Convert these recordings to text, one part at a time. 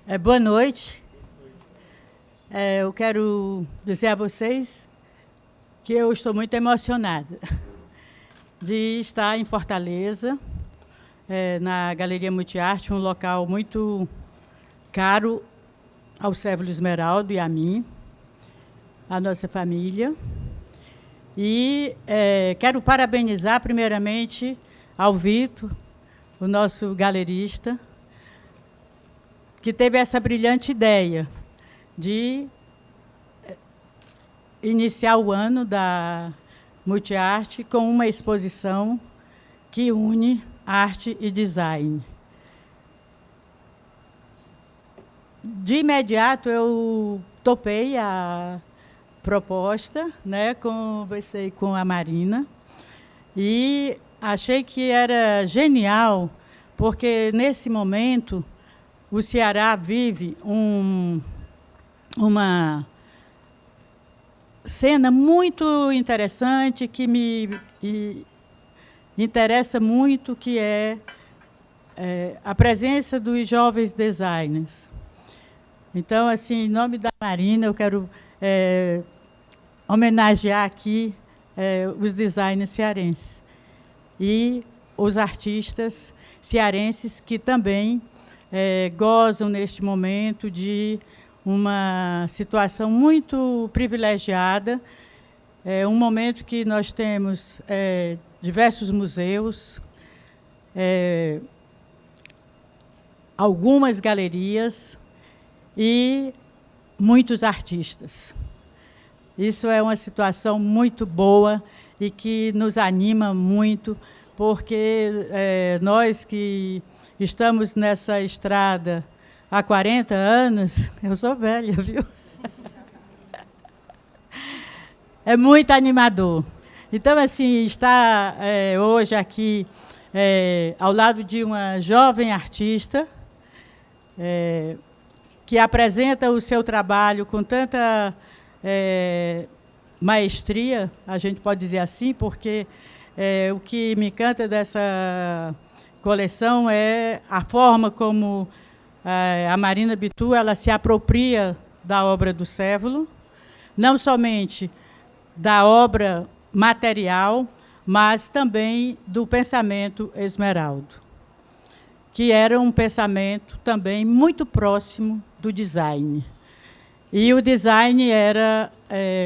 Boa noite. Eu quero dizer a vocês que eu estou muito emocionada de estar em Fortaleza, na Galeria Multiarte, um local muito caro ao Cévulo Esmeraldo e a mim, a nossa família. E quero parabenizar, primeiramente, ao Vitor, o nosso galerista, que teve essa brilhante ideia de iniciar o ano da Multiarte com uma exposição que une arte e design. De imediato, eu topei a proposta, né, conversei com a Marina e achei que era genial, porque, nesse momento, o Ceará vive uma cena muito interessante que me interessa muito, que é a presença dos jovens designers. Então, assim, em nome da Marina, eu quero homenagear aqui os designers cearenses e os artistas cearenses que também gozam, neste momento, de uma situação muito privilegiada. Um momento que nós temos diversos museus, algumas galerias e muitos artistas. Isso é uma situação muito boa e que nos anima muito, porque nós que estamos nessa estrada há 40 anos, eu sou velha, viu? É muito animador. Então, assim, estar hoje aqui ao lado de uma jovem artista que apresenta o seu trabalho com tanta maestria, a gente pode dizer assim, porque o que me encanta dessa coleção é a forma como a Marina Bitu ela se apropria da obra do Cévulo, não somente da obra material, mas também do pensamento Esmeraldo, que era um pensamento também muito próximo do design. E o design era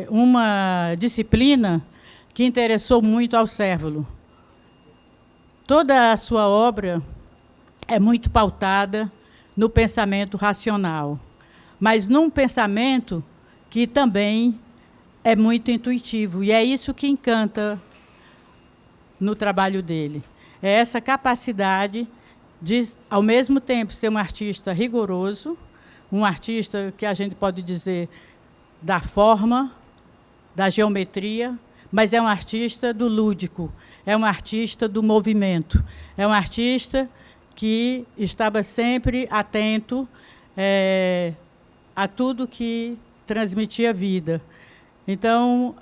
uma disciplina que interessou muito ao Cévulo. Toda a sua obra é muito pautada no pensamento racional, mas num pensamento que também é muito intuitivo, e é isso que encanta no trabalho dele. É essa capacidade de, ao mesmo tempo, ser um artista rigoroso, um artista que a gente pode dizer da forma, da geometria, mas é um artista do lúdico, é um artista do movimento, é um artista que estava sempre atento a tudo que transmitia vida. Então,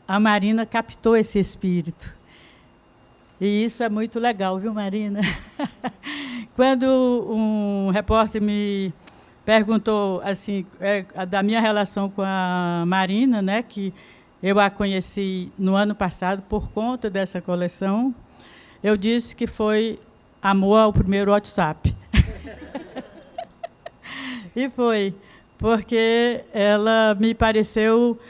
a Marina captou esse espírito. E isso é muito legal, viu, Marina? Quando um repórter me perguntou assim, da minha relação com a Marina, né, que eu a conheci no ano passado por conta dessa coleção, eu disse que foi amor ao primeiro WhatsApp. E foi, porque ela me pareceu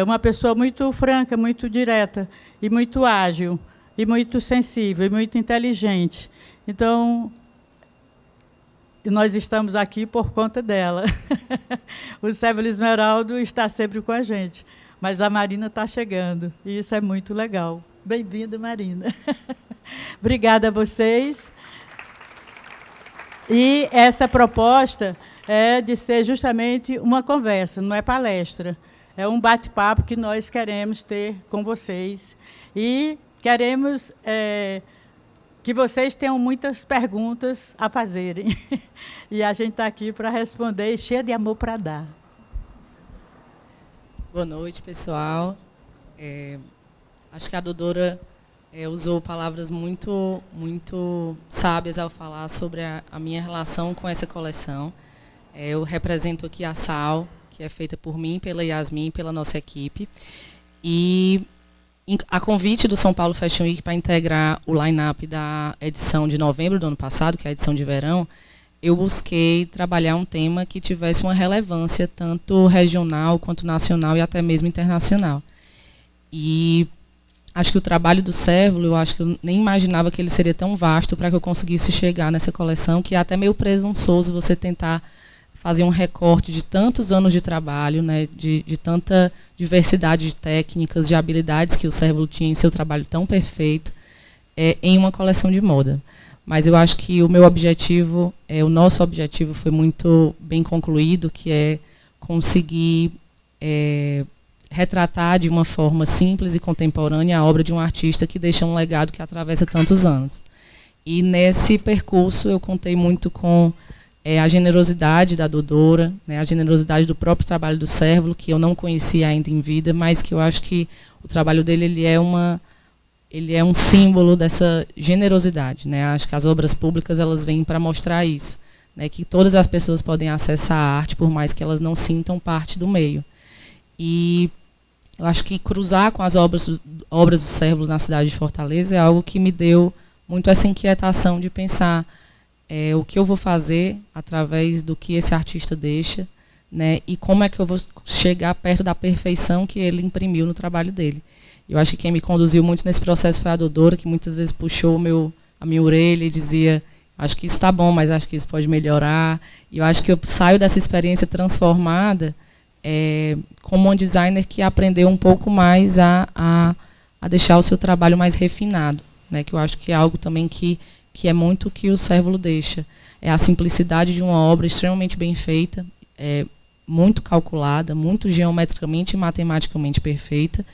uma pessoa muito franca, muito direta, e muito ágil, e muito sensível, e muito inteligente. Então, nós estamos aqui por conta dela. O Cévulo Esmeraldo está sempre com a gente, mas a Marina está chegando, e isso é muito legal. Bem-vinda, Marina. Obrigada a vocês. E essa proposta é de ser justamente uma conversa, não é palestra. É um bate-papo que nós queremos ter com vocês. E queremos que vocês tenham muitas perguntas a fazerem. E a gente está aqui para responder, cheia de amor para dar. Boa noite, pessoal. Acho que a doutora Usou palavras muito sábias ao falar sobre a minha relação com essa coleção. Eu represento aqui a SAL, que é feita por mim, pela Yasmin, pela nossa equipe. E a convite do São Paulo Fashion Week para integrar o line-up da edição de novembro do ano passado, que é a edição de verão, eu busquei trabalhar um tema que tivesse uma relevância tanto regional quanto nacional e até mesmo internacional. E acho que o trabalho do Cérvulo, eu acho que eu nem imaginava que ele seria tão vasto para que eu conseguisse chegar nessa coleção, que é até meio presunçoso você tentar fazer um recorte de tantos anos de trabalho, né, de tanta diversidade de técnicas, de habilidades que o Cérvulo tinha em seu trabalho tão perfeito, em uma coleção de moda. Mas eu acho que o meu objetivo, o nosso objetivo foi muito bem concluído, que é conseguir retratar de uma forma simples e contemporânea a obra de um artista que deixa um legado que atravessa tantos anos. E nesse percurso eu contei muito com a generosidade da Dodora, né, a generosidade do próprio trabalho do Cérvulo, que eu não conhecia ainda em vida, mas que eu acho que o trabalho dele ele é um símbolo dessa generosidade, né? Acho que as obras públicas elas vêm para mostrar isso, né, que todas as pessoas podem acessar a arte, por mais que elas não sintam parte do meio. E eu acho que cruzar com as obras do Cérvulo na cidade de Fortaleza é algo que me deu muito essa inquietação de pensar o que eu vou fazer através do que esse artista deixa, né, e como é que eu vou chegar perto da perfeição que ele imprimiu no trabalho dele. Eu acho que quem me conduziu muito nesse processo foi a Dodora, que muitas vezes puxou a minha orelha e dizia, acho que isso está bom, mas acho que isso pode melhorar. E eu acho que eu saio dessa experiência transformada como um designer que aprendeu um pouco mais a deixar o seu trabalho mais refinado, né, que eu acho que é algo também que é muito o que o Cérvulo deixa. É a simplicidade de uma obra extremamente bem feita, muito calculada, muito geometricamente e matematicamente perfeita.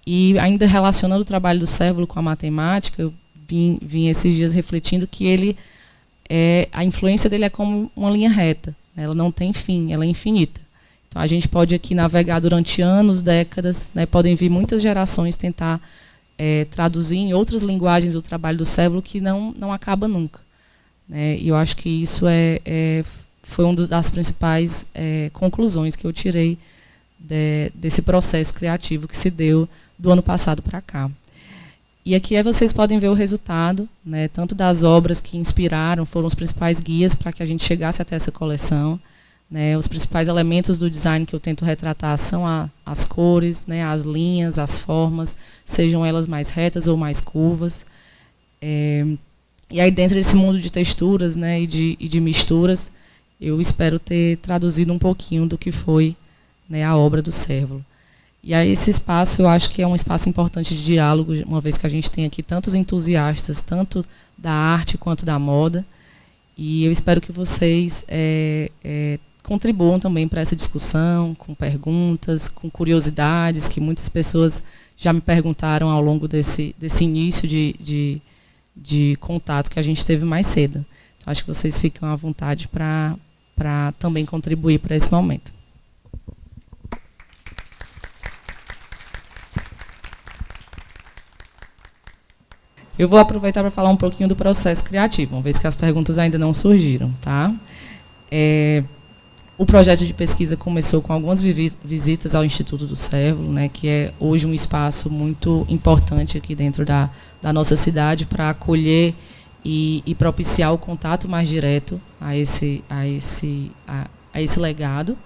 E ainda relacionando o trabalho do Cérvulo com a matemática, eu vim esses dias refletindo que a influência dele é como uma linha reta, né? Ela não tem fim, ela é infinita. Então a gente pode aqui navegar durante anos, décadas, né? Podem vir muitas gerações tentar traduzir em outras linguagens o trabalho do Cérvulo que não acaba nunca, né? E eu acho que isso foi uma das principais conclusões que eu tirei desse processo criativo que se deu do ano passado para cá. E aqui vocês podem ver o resultado, né, tanto das obras que inspiraram, foram os principais guias para que a gente chegasse até essa coleção, né, os principais elementos do design que eu tento retratar são as cores, né, as linhas, as formas, sejam elas mais retas ou mais curvas. E aí dentro desse mundo de texturas, né, e de misturas, eu espero ter traduzido um pouquinho do que foi, né, a obra do Cérvulo. E aí esse espaço eu acho que é um espaço importante de diálogo, uma vez que a gente tem aqui tantos entusiastas, tanto da arte quanto da moda, e eu espero que vocês contribuam também para essa discussão, com perguntas, com curiosidades, que muitas pessoas já me perguntaram ao longo desse início de contato que a gente teve mais cedo. Então, acho que vocês ficam à vontade para também contribuir para esse momento. Eu vou aproveitar para falar um pouquinho do processo criativo, uma vez que as perguntas ainda não surgiram, tá? O projeto de pesquisa começou com algumas visitas ao Instituto do Cérvulo, né, que é hoje um espaço muito importante aqui dentro da nossa cidade para acolher e propiciar o contato mais direto a esse legado.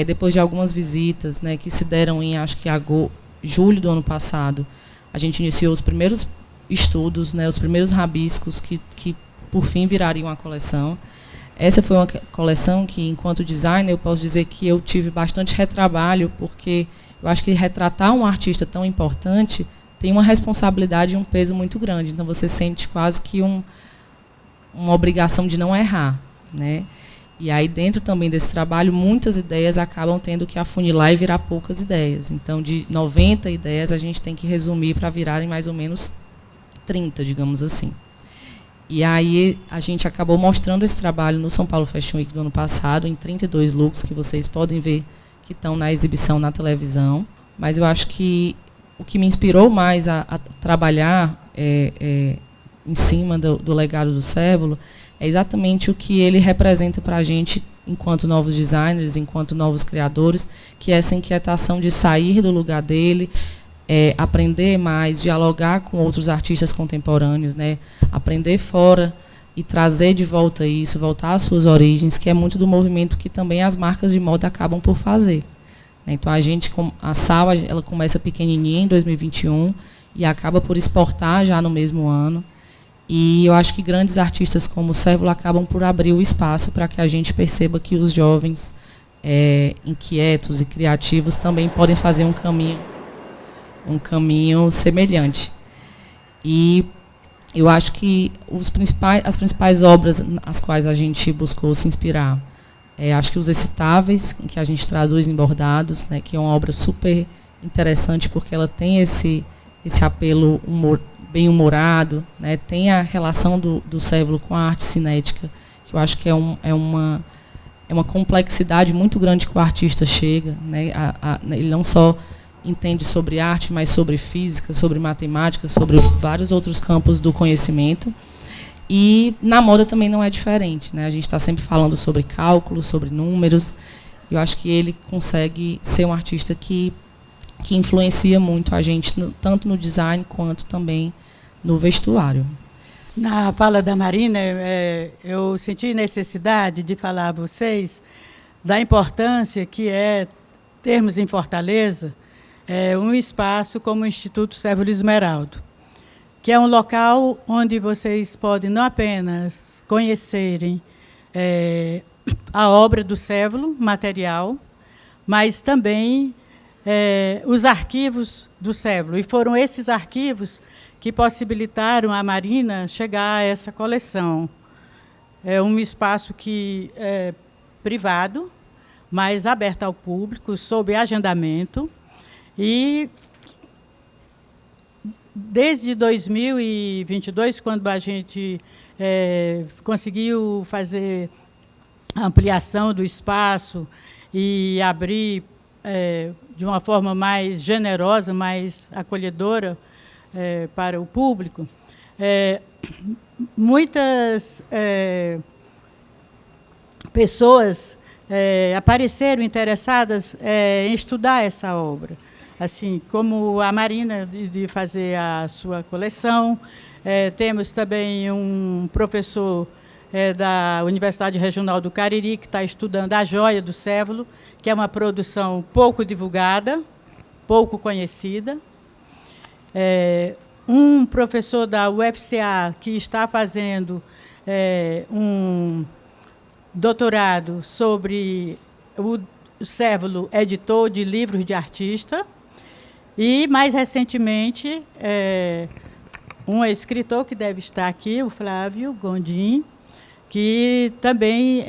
Depois de algumas visitas, né, que se deram em, acho que julho do ano passado, a gente iniciou os primeiros estudos, né, os primeiros rabiscos que por fim virariam a coleção. Essa foi uma coleção que, enquanto designer, eu posso dizer que eu tive bastante retrabalho, porque eu acho que retratar um artista tão importante tem uma responsabilidade e um peso muito grande. Então, você sente quase que uma obrigação de não errar, né? E aí, dentro também desse trabalho, muitas ideias acabam tendo que afunilar e virar poucas ideias. Então, de 90 ideias, a gente tem que resumir para virarem mais ou menos 30, digamos assim. E aí a gente acabou mostrando esse trabalho no São Paulo Fashion Week do ano passado, em 32 looks que vocês podem ver que estão na exibição na televisão. Mas eu acho que o que me inspirou mais a trabalhar em cima do legado do Cévolo é exatamente o que ele representa para a gente enquanto novos designers, enquanto novos criadores, que é essa inquietação de sair do lugar dele, aprender mais, dialogar com outros artistas contemporâneos, né, aprender fora e trazer de volta isso, voltar às suas origens, que é muito do movimento que também as marcas de moda acabam por fazer. Então, a Sal, ela começa pequenininha em 2021 e acaba por exportar já no mesmo ano. E eu acho que grandes artistas como o Cévolo acabam por abrir o espaço para que a gente perceba que os jovens inquietos e criativos também podem fazer um caminho semelhante. E eu acho que as principais obras às quais a gente buscou se inspirar, acho que Os Excitáveis, que a gente traduz em Bordados, né, que é uma obra super interessante porque ela tem esse apelo bem-humorado, né, tem a relação do Cévolo com a arte cinética, que eu acho que é uma complexidade muito grande que o artista chega, né, ele não só entende sobre arte, mas sobre física, sobre matemática, sobre vários outros campos do conhecimento. E na moda também não é diferente, né? A gente está sempre falando sobre cálculos, sobre números. Eu acho que ele consegue ser um artista que influencia muito a gente, tanto no design quanto também no vestuário. Na fala da Marina, eu senti necessidade de falar a vocês da importância que é termos em Fortaleza um espaço como o Instituto Cévolo Esmeraldo, que é um local onde vocês podem não apenas conhecerem a obra do Cévolo, material, mas também os arquivos do Cévolo. E foram esses arquivos que possibilitaram a Marina chegar a essa coleção. É um espaço que é privado, mas aberto ao público, sob agendamento. E desde 2022, quando a gente conseguiu fazer a ampliação do espaço e abrir de uma forma mais generosa, mais acolhedora para o público, muitas pessoas apareceram interessadas em estudar essa obra. Assim como a Marina, de fazer a sua coleção. Temos também um professor da Universidade Regional do Cariri, que está estudando a joia do Cévolo, que é uma produção pouco divulgada, pouco conhecida. Um professor da UFCA, que está fazendo um doutorado sobre o Cévolo, editor de livros de artista. E, mais recentemente, um escritor que deve estar aqui, o Flávio Gondim, que também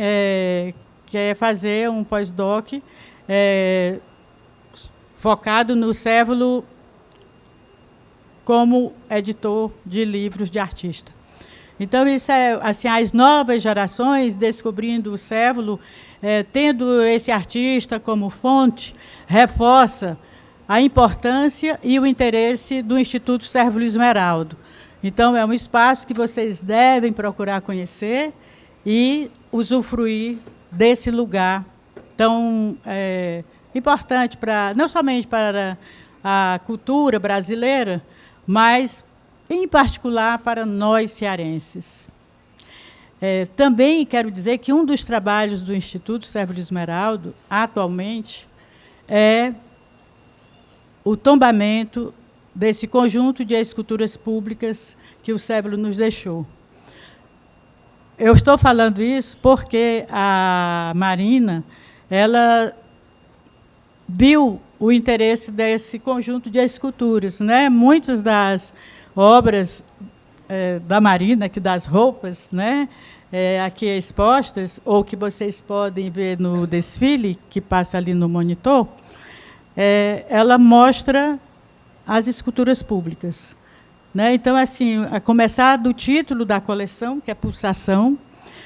quer fazer um pós-doc focado no Cévolo como editor de livros de artista. Então, isso assim, as novas gerações descobrindo o Cévolo, tendo esse artista como fonte, reforça a importância e o interesse do Instituto Cévolo Esmeraldo. Então, é um espaço que vocês devem procurar conhecer e usufruir desse lugar tão importante, não somente para a cultura brasileira, mas, em particular, para nós cearenses. Também quero dizer que um dos trabalhos do Instituto Cévolo Esmeraldo, atualmente, é o tombamento desse conjunto de esculturas públicas que o Cévolo nos deixou. Eu estou falando isso porque a Marina, ela viu o interesse desse conjunto de esculturas, né? Muitas das obras da Marina, das roupas, né? Aqui expostas, ou que vocês podem ver no desfile, que passa ali no monitor, ela mostra as esculturas públicas, né? Então, assim, a começar do título da coleção, que é Pulsação.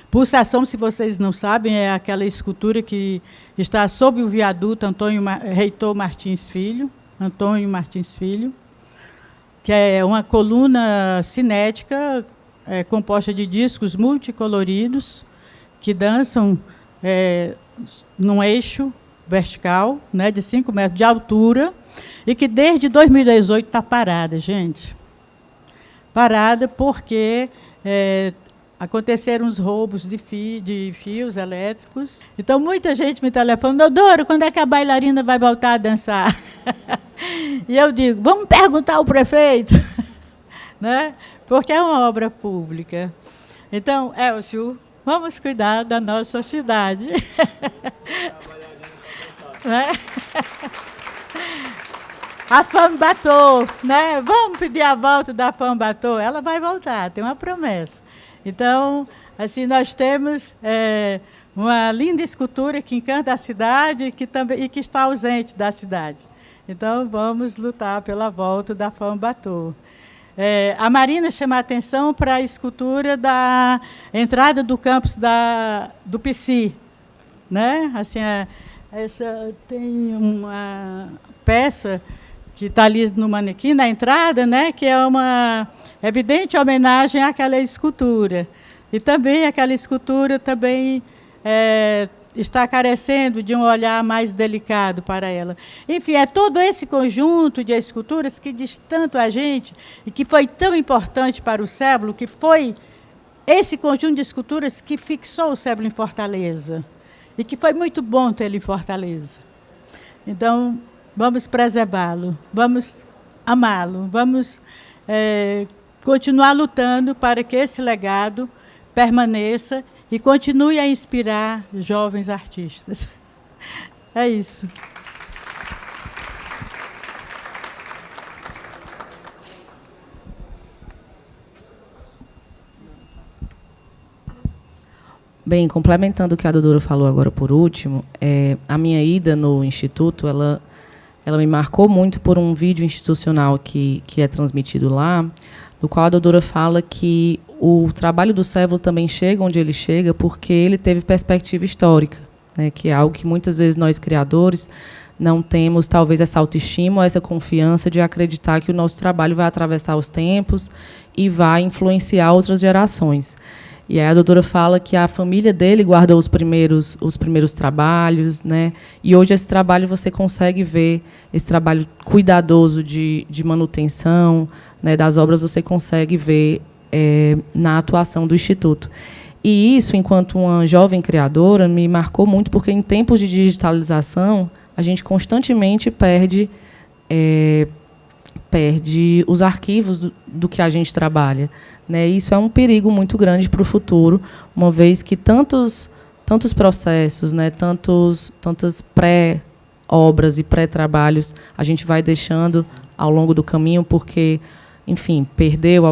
Pulsação, se vocês não sabem, é aquela escultura que está sob o viaduto Antônio Reitor Martins Filho, Antônio Martins Filho, que é uma coluna cinética composta de discos multicoloridos que dançam num eixo vertical, né, de 5 metros de altura, e que desde 2018 está parada, gente. Parada porque aconteceram os roubos de fios elétricos. Então, muita gente me telefona: Dodora, quando é que a bailarina vai voltar a dançar? E eu digo: vamos perguntar ao prefeito, né? Porque é uma obra pública. Então, Elcio, vamos cuidar da nossa cidade. Né? A Femme Bateau, né? Vamos pedir a volta da Femme Bateau. Ela vai voltar, tem uma promessa. Então, assim, nós temos uma linda escultura que encanta a cidade e que está ausente da cidade. Então, vamos lutar pela volta da Femme Bateau. A Marina chama a atenção para a escultura da entrada do campus do PC, né? Assim, essa tem uma peça que está ali no manequim, na entrada, né? Que é uma evidente homenagem àquela escultura. E também aquela escultura também está carecendo de um olhar mais delicado para ela. Enfim, é todo esse conjunto de esculturas que diz tanto a gente e que foi tão importante para o Cébulo, que foi esse conjunto de esculturas que fixou o Cébulo em Fortaleza e que foi muito bom tê-lo em Fortaleza. Então, vamos preservá-lo, vamos amá-lo, vamos continuar lutando para que esse legado permaneça e continue a inspirar jovens artistas. É isso. Bem, complementando o que a Dodora falou agora por último, a minha ida no Instituto, ela me marcou muito por um vídeo institucional que é transmitido lá, no qual a Dodora fala que o trabalho do Cébulo também chega onde ele chega porque ele teve perspectiva histórica, né, que é algo que muitas vezes nós, criadores, não temos, talvez, essa autoestima, ou essa confiança de acreditar que o nosso trabalho vai atravessar os tempos e vai influenciar outras gerações. E aí a Dodora fala que a família dele guardou os primeiros trabalhos, né? E hoje esse trabalho você consegue ver, esse trabalho cuidadoso de manutenção, né, das obras, você consegue ver na atuação do Instituto. E isso, enquanto uma jovem criadora, me marcou muito, porque em tempos de digitalização, a gente constantemente perde os arquivos do que a gente trabalha, né? Isso é um perigo muito grande para o futuro, uma vez que tantos processos, né, tantas pré-obras e pré-trabalhos a gente vai deixando ao longo do caminho porque, enfim, perdeu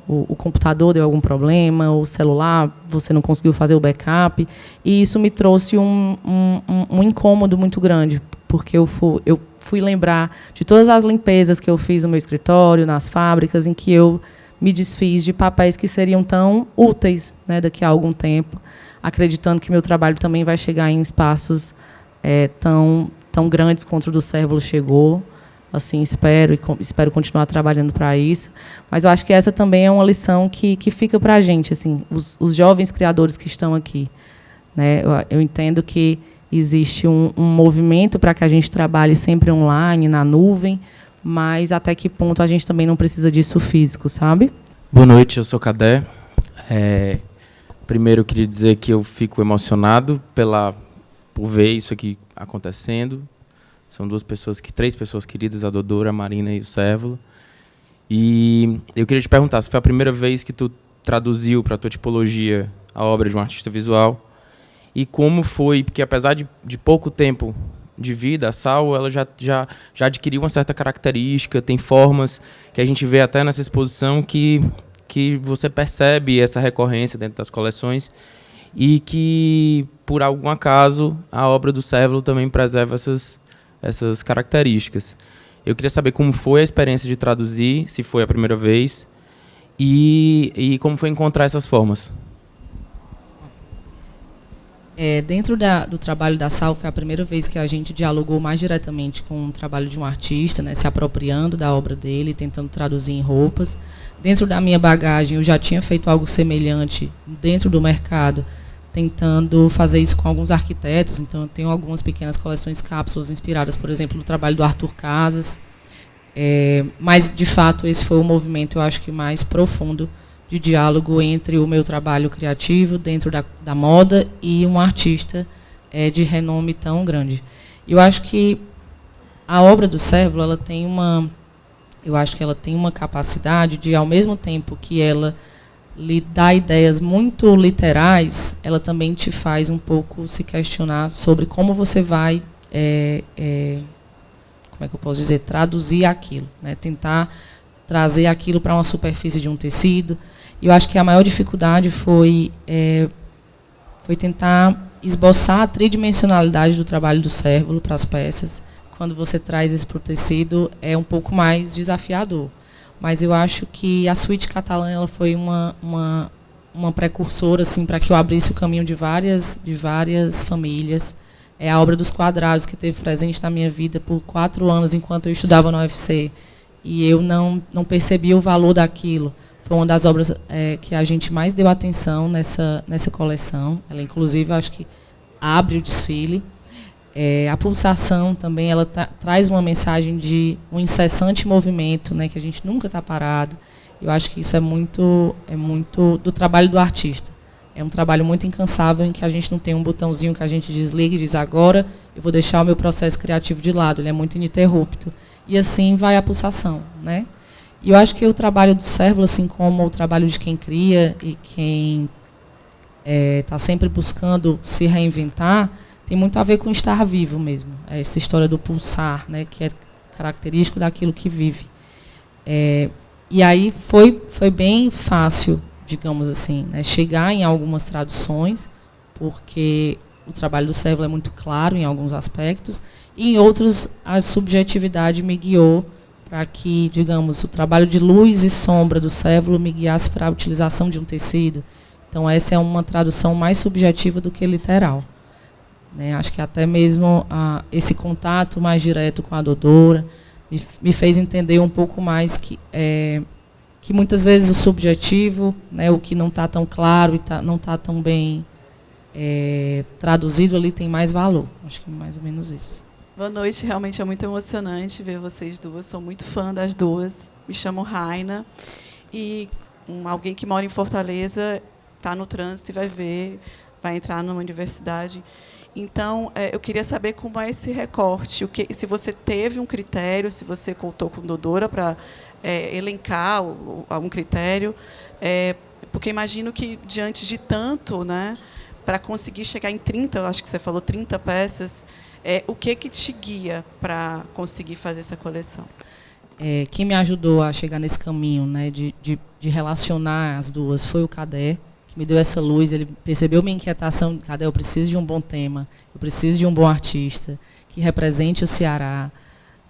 o computador deu algum problema, o celular, você não conseguiu fazer o backup, e isso me trouxe um incômodo muito grande, porque eu fui lembrar de todas as limpezas que eu fiz no meu escritório, nas fábricas, em que eu me desfiz de papéis que seriam tão úteis, né, daqui a algum tempo, acreditando que meu trabalho também vai chegar em espaços tão grandes quanto o do Cébulo chegou. Assim, espero continuar trabalhando para isso. Mas eu acho que essa também é uma lição que fica para a gente, assim, os jovens criadores que estão aqui, né? Eu entendo que existe um movimento para que a gente trabalhe sempre online, na nuvem, mas até que ponto a gente também não precisa disso físico, sabe? Boa noite, eu sou Cadé. Primeiro, eu queria dizer que eu fico emocionado por ver isso aqui acontecendo. São três pessoas queridas, a Dodora, a Marina e o Cébulo. E eu queria te perguntar, se foi a primeira vez que tu traduziu para a tua tipologia a obra de um artista visual, e como foi, porque apesar de pouco tempo de vida, a Sal ela já adquiriu uma certa característica, tem formas que a gente vê até nessa exposição que você percebe essa recorrência dentro das coleções, e que, por algum acaso, a obra do Cébulo também preserva essas características. Eu queria saber como foi a experiência de traduzir, se foi a primeira vez, e como foi encontrar essas formas. Dentro do trabalho da Sal, foi a primeira vez que a gente dialogou mais diretamente com o trabalho de um artista, né, se apropriando da obra dele, tentando traduzir em roupas. Dentro da minha bagagem, eu já tinha feito algo semelhante dentro do mercado, tentando fazer isso com alguns arquitetos. Então, eu tenho algumas pequenas coleções cápsulas inspiradas, por exemplo, no trabalho do Arthur Casas. Mas, de fato, esse foi o movimento, eu acho que mais profundo, de diálogo entre o meu trabalho criativo dentro da moda e um artista de renome tão grande. Eu acho que a obra do Cérvulo, ela tem uma capacidade de, ao mesmo tempo que ela lhe dá ideias muito literais, ela também te faz um pouco se questionar sobre como você vai, como é que eu posso dizer, traduzir aquilo, né? Tentar trazer aquilo para uma superfície de um tecido. E eu acho que a maior dificuldade foi tentar esboçar a tridimensionalidade do trabalho do Cérvulo para as peças. Quando você traz isso para o tecido, é um pouco mais desafiador. Mas eu acho que a suíte catalã ela foi uma precursora assim, para que eu abrisse o caminho de várias famílias. É a obra dos quadrados que teve presente na minha vida por 4 anos enquanto eu estudava na UFC. E eu não percebia o valor daquilo. Foi uma das obras que a gente mais deu atenção nessa coleção. Ela, inclusive, acho que abre o desfile. A pulsação também, ela traz uma mensagem de um incessante movimento, né, que a gente nunca está parado. Eu acho que isso é muito do trabalho do artista. É um trabalho muito incansável em que a gente não tem um botãozinho que a gente desliga e diz agora eu vou deixar o meu processo criativo de lado. Ele é muito ininterrupto. E assim vai a pulsação, né? E eu acho que o trabalho do Cérvulo, assim como o trabalho de quem cria e quem está sempre buscando se reinventar, tem muito a ver com estar vivo mesmo. Essa história do pulsar, né, que é característico daquilo que vive. E aí foi bem fácil, digamos assim, né, chegar em algumas traduções, porque o trabalho do Cérvulo é muito claro em alguns aspectos, e em outros a subjetividade me guiou para que, digamos, o trabalho de luz e sombra do Cérvulo me guiasse para a utilização de um tecido. Então, essa é uma tradução mais subjetiva do que literal. Né? Acho que até mesmo esse contato mais direto com a Dodora me fez entender um pouco mais que muitas vezes o subjetivo, né, o que não está tão claro e não está tão bem traduzido ali, tem mais valor. Acho que é mais ou menos isso. Boa noite, realmente é muito emocionante ver vocês duas, sou muito fã das duas. Me chamo Raina e alguém que mora em Fortaleza está no trânsito e vai ver, vai entrar numa universidade. Então, eu queria saber como é esse recorte, se você teve um critério, se você contou com Dodora para elencar algum critério, porque imagino que, diante de tanto, né, para conseguir chegar em 30, acho que você falou 30 peças, o que te guia para conseguir fazer essa coleção? Quem me ajudou a chegar nesse caminho, né, de relacionar as duas foi o Cadê, que me deu essa luz. Ele percebeu minha inquietação. Cadê? Eu preciso de um bom tema, eu preciso de um bom artista que represente o Ceará,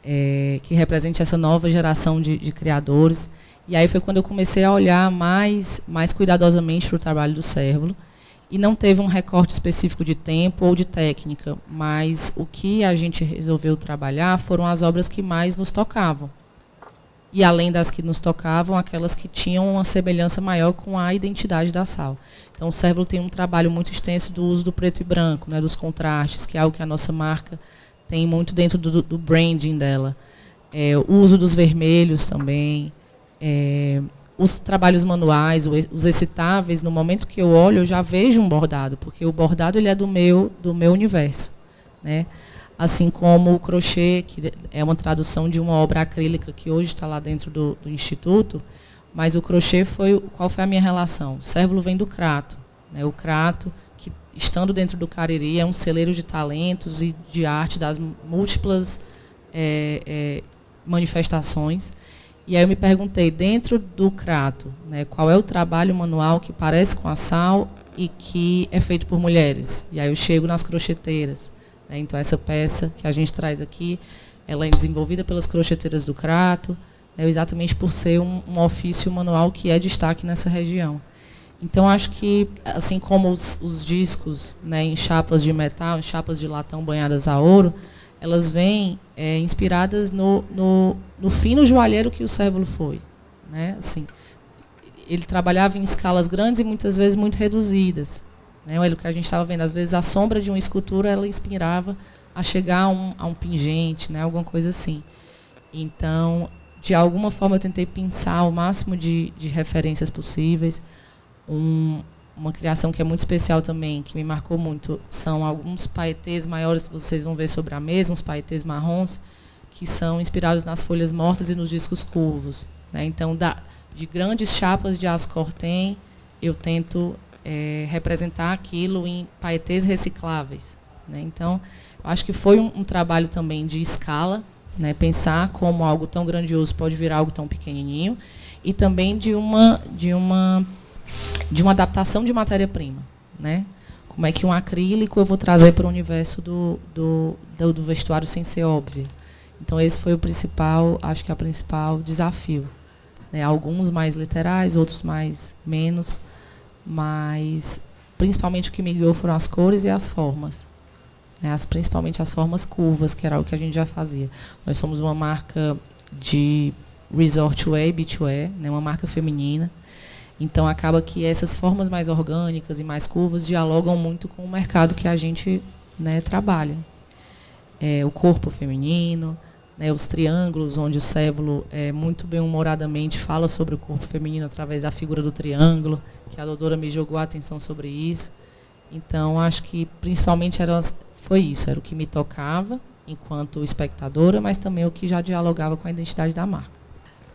que represente essa nova geração de criadores. E aí foi quando eu comecei a olhar mais cuidadosamente para o trabalho do Cérvulo. E não teve um recorte específico de tempo ou de técnica, mas o que a gente resolveu trabalhar foram as obras que mais nos tocavam. E, além das que nos tocavam, aquelas que tinham uma semelhança maior com a identidade da Sal. Então, o Cérvulo tem um trabalho muito extenso do uso do preto e branco, né, dos contrastes, que é algo que a nossa marca tem muito dentro do branding dela. O uso dos vermelhos também. Os trabalhos manuais, os excitáveis, no momento que eu olho, eu já vejo um bordado, porque o bordado ele é do meu universo, né? Assim como o crochê, que é uma tradução de uma obra acrílica que hoje está lá dentro do Instituto, mas o crochê qual foi a minha relação? O Cérvulo vem do Crato, né? O Crato, que estando dentro do Cariri, é um celeiro de talentos e de arte das múltiplas manifestações. E aí eu me perguntei, dentro do Crato, né, qual é o trabalho manual que parece com a Sal e que é feito por mulheres? E aí eu chego nas crocheteiras. Né, então, essa peça que a gente traz aqui, ela é desenvolvida pelas crocheteiras do Crato, exatamente por ser um ofício manual que é destaque nessa região. Então, acho que, assim como os discos, né, em chapas de metal, em chapas de latão banhadas a ouro, elas vêm inspiradas no fino joalheiro que o Cérvulo foi. Né? Assim, ele trabalhava em escalas grandes e muitas vezes muito reduzidas. Né? Olha o que a gente estava vendo, às vezes a sombra de uma escultura ela inspirava a chegar a um pingente, né? Alguma coisa assim. Então, de alguma forma, eu tentei pensar o máximo de referências possíveis. Uma criação que é muito especial também, que me marcou muito, são alguns paetês maiores que vocês vão ver sobre a mesa, uns paetês marrons, que são inspirados nas folhas mortas e nos discos curvos. Né? Então, de grandes chapas de aço cortem, eu tento representar aquilo em paetês recicláveis. Né? Então, eu acho que foi um trabalho também de escala, né? Pensar como algo tão grandioso pode virar algo tão pequenininho, e também de uma adaptação de matéria-prima. Né? Como é que um acrílico eu vou trazer para o universo do vestuário sem ser óbvio. Então, esse foi o principal, acho que é o principal desafio. Né? Alguns mais literais, outros mais menos, mas principalmente o que me guiou foram as cores e as formas. Né? Principalmente as formas curvas, que era o que a gente já fazia. Nós somos uma marca de resort wear, beachwear, né? Uma marca feminina. Então, acaba que essas formas mais orgânicas e mais curvas dialogam muito com o mercado que a gente, né, trabalha. O corpo feminino, né, os triângulos, onde o Cérvulo muito bem-humoradamente fala sobre o corpo feminino através da figura do triângulo, que a Dodora me jogou a atenção sobre isso. Então, acho que principalmente foi isso, era o que me tocava enquanto espectadora, mas também o que já dialogava com a identidade da marca.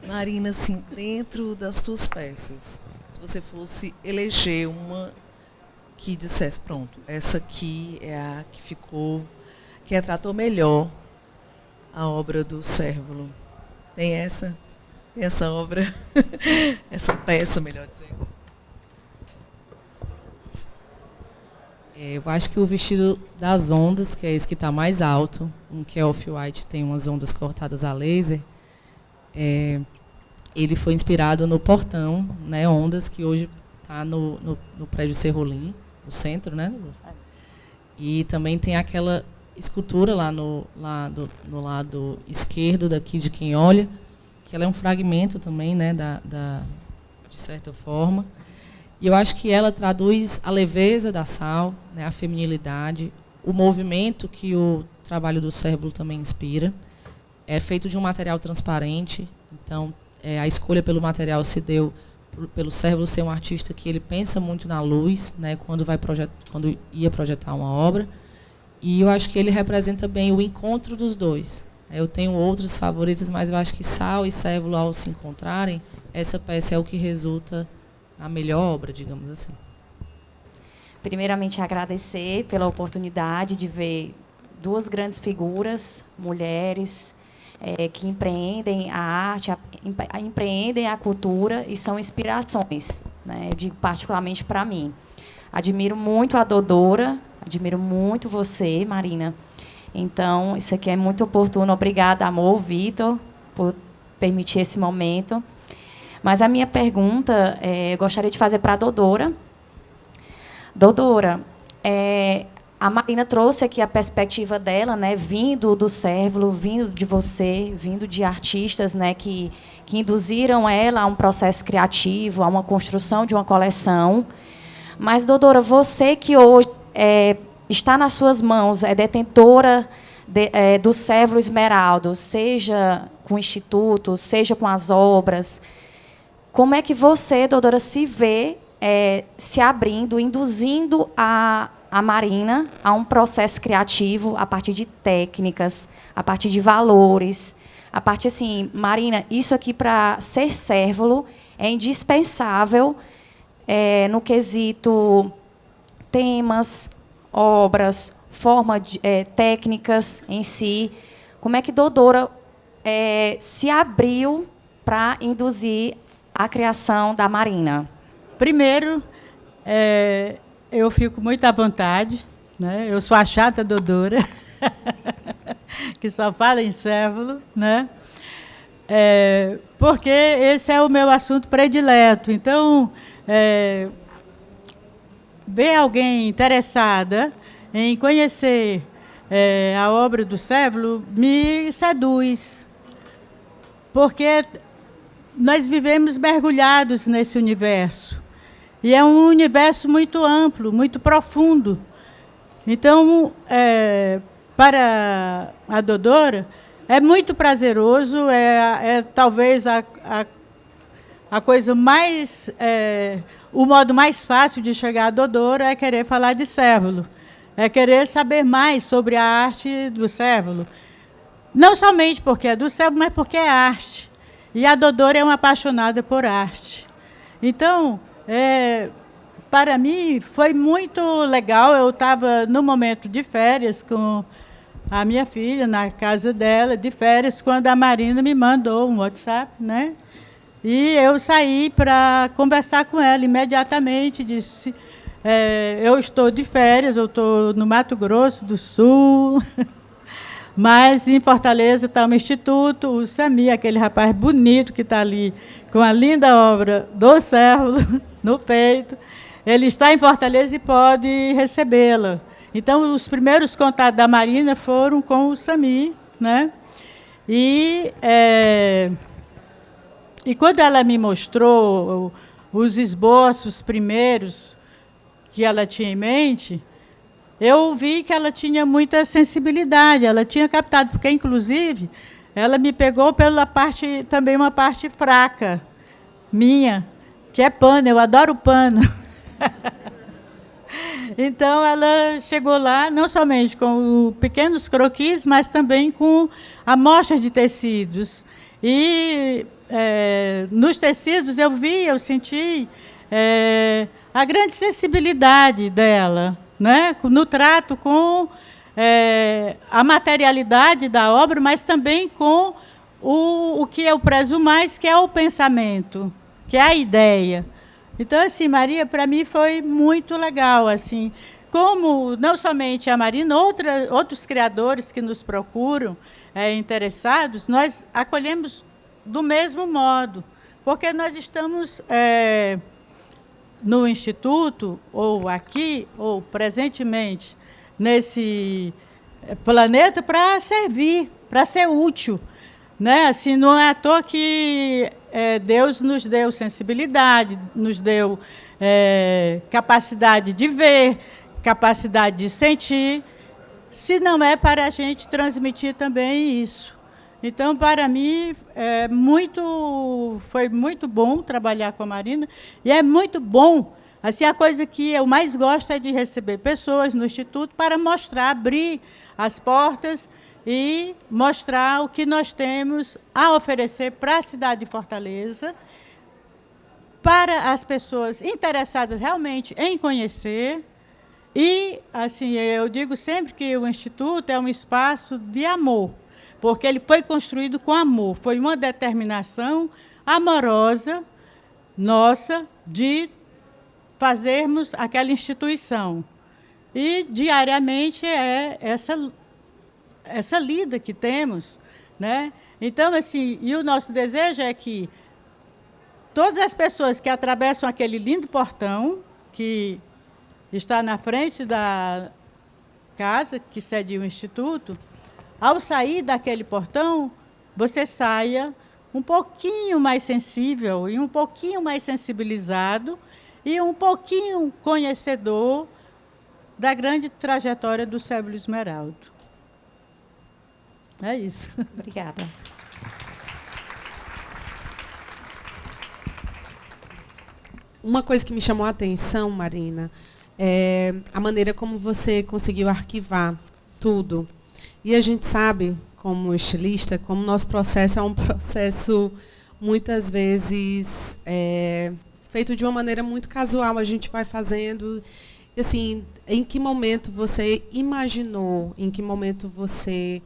Marina, assim, dentro das tuas peças, se você fosse eleger uma que dissesse, pronto, essa aqui é a que ficou, que retratou melhor a obra do Cérvulo. Tem essa obra, essa peça, melhor dizendo. Eu acho que o vestido das ondas, que é esse que está mais alto, um que é off-white, tem umas ondas cortadas a laser, ele foi inspirado no portão, né, ondas, que hoje está no prédio Serrolim, no centro, né? E também tem aquela escultura lá no lado esquerdo daqui de quem olha, que ela é um fragmento também, né, de certa forma. E eu acho que ela traduz a leveza da Sal, né, a feminilidade, o movimento que o trabalho do Cérvulo também inspira. É feito de um material transparente, então a escolha pelo material se deu pelo Cérvulo ser um artista que ele pensa muito na luz, né, quando ia projetar uma obra. E eu acho que ele representa bem o encontro dos dois. Eu tenho outros favoritos, mas eu acho que Sal e Cérvulo, ao se encontrarem, essa peça é o que resulta na melhor obra, digamos assim. Primeiramente, agradecer pela oportunidade de ver duas grandes figuras, mulheres, que empreendem a arte, empreendem a cultura e são inspirações, né? Eu digo particularmente para mim. Admiro muito a Dodora, admiro muito você, Marina. Então, isso aqui é muito oportuno. Obrigada, amor, Vitor, por permitir esse momento. Mas a minha pergunta, eu gostaria de fazer para a Dodora. Dodora, a Marina trouxe aqui a perspectiva dela, né, vindo do Cérvulo, vindo de você, vindo de artistas, né, que induziram ela a um processo criativo, a uma construção de uma coleção. Mas, Dodora, você que hoje está nas suas mãos, é detentora do Cérvulo Esmeraldo, seja com o Instituto, seja com as obras, como é que você, Dodora, se vê se abrindo, induzindo a Marina a um processo criativo a partir de técnicas, a partir de valores, a partir assim, Marina, isso aqui para ser Cérvulo é indispensável no quesito temas, obras, técnicas em si. Como é que Dodora se abriu para induzir a criação da Marina? Primeiro, eu fico muito à vontade, né? Eu sou a chata Dodora, que só fala em Cérvulo, né? Porque esse é o meu assunto predileto. Então, ver alguém interessada em conhecer a obra do Cévolo me seduz, porque nós vivemos mergulhados nesse universo. E é um universo muito amplo, muito profundo. Então, para a Dodora, é muito prazeroso, talvez a coisa mais... o modo mais fácil de chegar à Dodora é querer falar de Cévolo, é querer saber mais sobre a arte do Cévolo. Não somente porque é do Cévolo, mas porque é arte. E a Dodora é uma apaixonada por arte. Então, para mim, foi muito legal. Eu estava, no momento de férias, com a minha filha, na casa dela, de férias, quando a Marina me mandou um WhatsApp, né? E eu saí para conversar com ela imediatamente, disse, eu estou de férias, eu estou no Mato Grosso do Sul, mas em Fortaleza está um instituto, o Sami, aquele rapaz bonito que está ali, com a linda obra do Cévolo no peito, ele está em Fortaleza e pode recebê-la. Então, os primeiros contatos da Marina foram com o Sami, né? E quando ela me mostrou os esboços primeiros que ela tinha em mente, eu vi que ela tinha muita sensibilidade, ela tinha captado, porque, inclusive, ela me pegou pela parte, também uma parte fraca minha, que é pano, eu adoro pano. Então, ela chegou lá, não somente com pequenos croquis, mas também com amostras de tecidos. E nos tecidos eu senti a grande sensibilidade dela, né? No trato com a materialidade da obra, mas também com o que eu prezo mais, que é o pensamento, que é a ideia. Então, assim, Maria, para mim foi muito legal, assim, como não somente a Marina, outros criadores que nos procuram interessados, nós acolhemos do mesmo modo, porque nós estamos no Instituto, ou aqui, ou presentemente, nesse planeta para servir, para ser útil. Né? Assim, não é à toa que Deus nos deu sensibilidade, nos deu capacidade de ver, capacidade de sentir, se não é para a gente transmitir também isso. Então, para mim, foi muito bom trabalhar com a Marina, e é muito bom, assim, a coisa que eu mais gosto é de receber pessoas no Instituto para mostrar, abrir as portas e mostrar o que nós temos a oferecer para a cidade de Fortaleza, para as pessoas interessadas realmente em conhecer. E, assim, eu digo sempre que o Instituto é um espaço de amor, porque ele foi construído com amor, foi uma determinação amorosa nossa de fazermos aquela instituição. E, diariamente, essa lida que temos, né? Então, assim, e o nosso desejo é que todas as pessoas que atravessam aquele lindo portão, que está na frente da casa que cede o Instituto, ao sair daquele portão, você saia um pouquinho mais sensível e um pouquinho mais sensibilizado e um pouquinho conhecedor da grande trajetória do Cévolo Esmeraldo. É isso. Obrigada. Uma coisa que me chamou a atenção, Marina, é a maneira como você conseguiu arquivar tudo. E a gente sabe, como estilista, como nosso processo é um processo, muitas vezes, feito de uma maneira muito casual. A gente vai fazendo. E, assim, em que momento você imaginou, em que momento você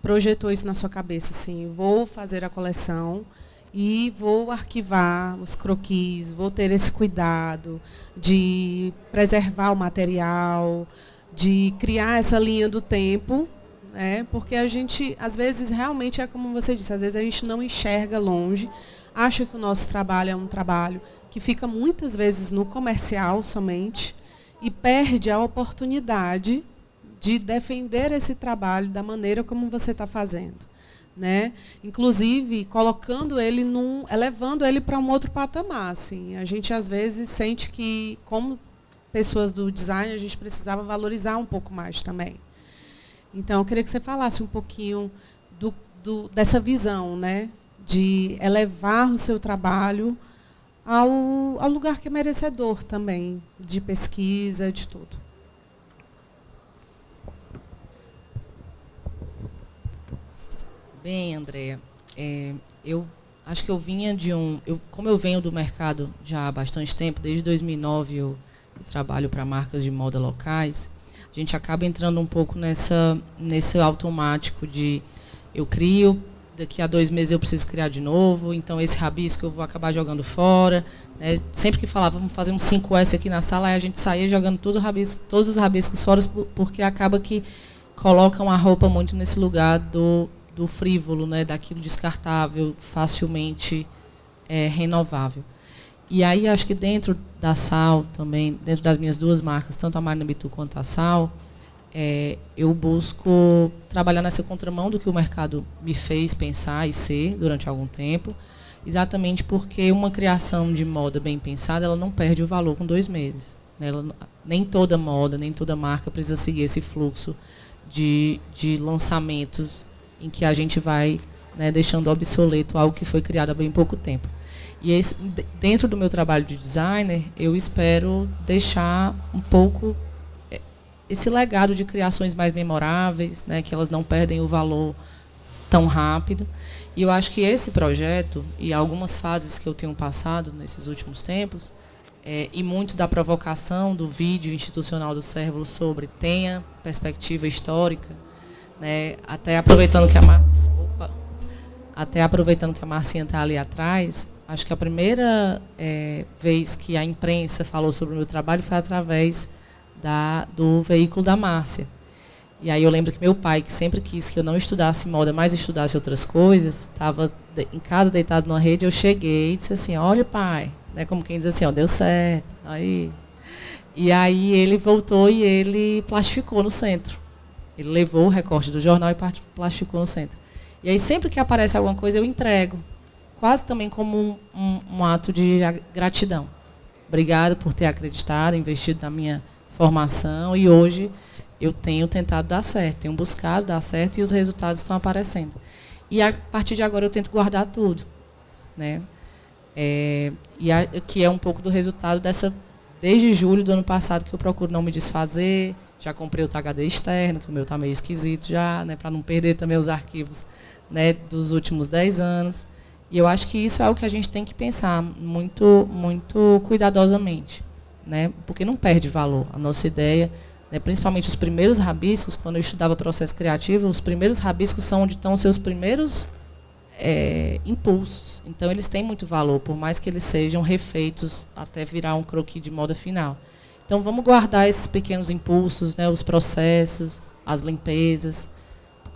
projetou isso na sua cabeça? Assim, vou fazer a coleção e vou arquivar os croquis, vou ter esse cuidado de preservar o material, de criar essa linha do tempo, né? Porque a gente, às vezes, realmente é como você disse, às vezes a gente não enxerga longe, acha que o nosso trabalho é um trabalho que fica muitas vezes no comercial somente, e perde a oportunidade de defender esse trabalho da maneira como você está fazendo, né? Inclusive colocando ele elevando ele para um outro patamar, assim. A gente às vezes sente que, como pessoas do design, a gente precisava valorizar um pouco mais também. Então, eu queria que você falasse um pouquinho dessa visão, né, de elevar o seu trabalho ao lugar que é merecedor também, de pesquisa, de tudo. Bem, Andréa, eu acho que eu vinha de como eu venho do mercado já há bastante tempo, desde 2009 eu trabalho para marcas de moda locais, a gente acaba entrando um pouco nesse automático de eu crio, daqui a 2 meses eu preciso criar de novo, então esse rabisco eu vou acabar jogando fora, né? Sempre que falava, vamos fazer um 5S aqui na sala, aí a gente saía jogando todos os rabiscos fora, porque acaba que colocam a roupa muito nesse lugar do frívolo, né? Daquilo descartável, facilmente renovável. E aí acho que dentro da Sal também, dentro das minhas 2 marcas, tanto a Marina Bitu quanto a Sal, eu busco trabalhar nessa contramão do que o mercado me fez pensar e ser durante algum tempo, exatamente porque uma criação de moda bem pensada, ela não perde o valor com 2 meses. Né? Nem toda moda, nem toda marca precisa seguir esse fluxo de lançamentos em que a gente vai, né, deixando obsoleto algo que foi criado há bem pouco tempo. E dentro do meu trabalho de designer, eu espero deixar um pouco esse legado de criações mais memoráveis, né, que elas não perdem o valor tão rápido. E eu acho que esse projeto, e algumas fases que eu tenho passado nesses últimos tempos, e muito da provocação do vídeo institucional do Cérvulo sobre tenha perspectiva histórica, né, até aproveitando que a Marcinha está ali atrás, acho que a primeira vez que a imprensa falou sobre o meu trabalho foi através do veículo da Márcia. E aí eu lembro que meu pai, que sempre quis que eu não estudasse moda, mas estudasse outras coisas, estava em casa deitado numa rede, eu cheguei e disse assim, olha pai, né, como quem diz assim, ó, deu certo. E aí ele voltou e ele plastificou no centro. Ele levou o recorte do jornal e plastificou no centro. E aí sempre que aparece alguma coisa eu entrego, quase também como um ato de gratidão. Obrigado por ter acreditado, investido na minha formação, e hoje eu tenho tentado dar certo, tenho buscado dar certo e os resultados estão aparecendo. E a partir de agora eu tento guardar tudo, né? Que é um pouco do resultado desde julho do ano passado, que eu procuro não me desfazer, já comprei o THD externo, que o meu está meio esquisito já, né, para não perder também os arquivos, né, dos últimos 10 anos. E eu acho que isso é o que a gente tem que pensar muito, muito cuidadosamente, né, porque não perde valor. A nossa ideia, né, principalmente os primeiros rabiscos, quando eu estudava processo criativo, os primeiros rabiscos são onde estão os seus primeiros impulsos. Então, eles têm muito valor, por mais que eles sejam refeitos até virar um croquis de moda final. Então, vamos guardar esses pequenos impulsos, né, os processos, as limpezas.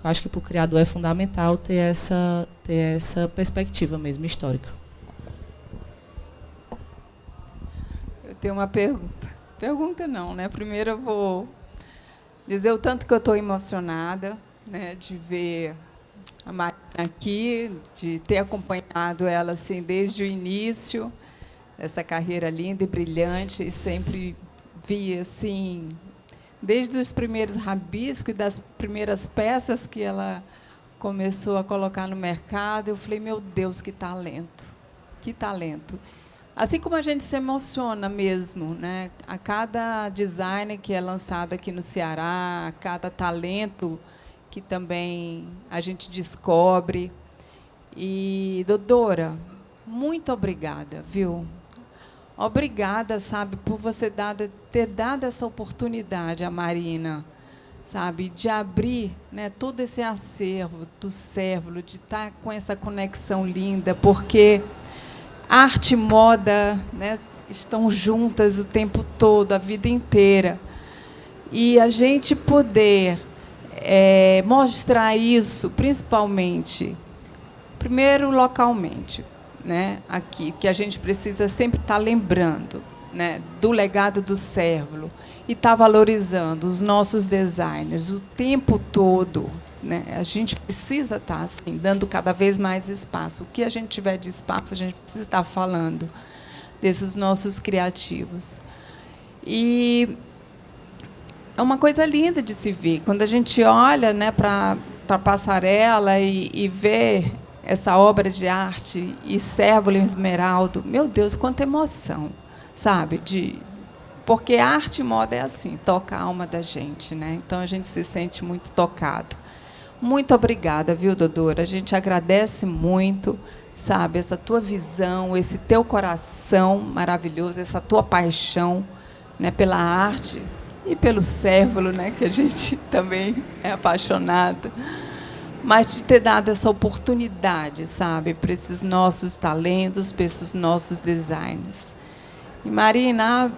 Eu acho que para o criador é fundamental ter essa perspectiva mesmo histórica. Eu tenho uma pergunta. Pergunta não, né? Primeiro eu vou dizer o tanto que eu estou emocionada, né, de ver a Marina aqui, de ter acompanhado ela assim desde o início dessa carreira linda e brilhante, e sempre vi assim, desde os primeiros rabiscos e das primeiras peças que ela começou a colocar no mercado, eu falei, meu Deus, que talento, que talento. Assim como a gente se emociona mesmo, né? A cada designer que é lançado aqui no Ceará, a cada talento que também a gente descobre. E, doutora, muito obrigada, viu? Obrigada, sabe, por você ter dado essa oportunidade à Marina, sabe, de abrir, né, todo esse acervo do Cérvulo, de estar com essa conexão linda, porque arte e moda, né, estão juntas o tempo todo, a vida inteira. E a gente poder mostrar isso, principalmente, primeiro, localmente, né, aqui, que a gente precisa sempre estar lembrando, né, do legado do Cérvulo, e está valorizando os nossos designers o tempo todo, né? A gente precisa estar assim, dando cada vez mais espaço. O que a gente tiver de espaço, a gente precisa estar falando desses nossos criativos. E é uma coisa linda de se ver. Quando a gente olha, né, para a passarela e vê essa obra de arte e Cérvulo e Esmeraldo, meu Deus, quanta emoção, sabe? Porque arte e moda é assim, toca a alma da gente, né? Então a gente se sente muito tocado. Muito obrigada, viu, Dodora? A gente agradece muito, sabe, essa tua visão, esse teu coração maravilhoso, essa tua paixão, né, pela arte e pelo Cérvulo, né, que a gente também é apaixonado. Mas de ter dado essa oportunidade, sabe, para esses nossos talentos, para esses nossos designs. E, Marina,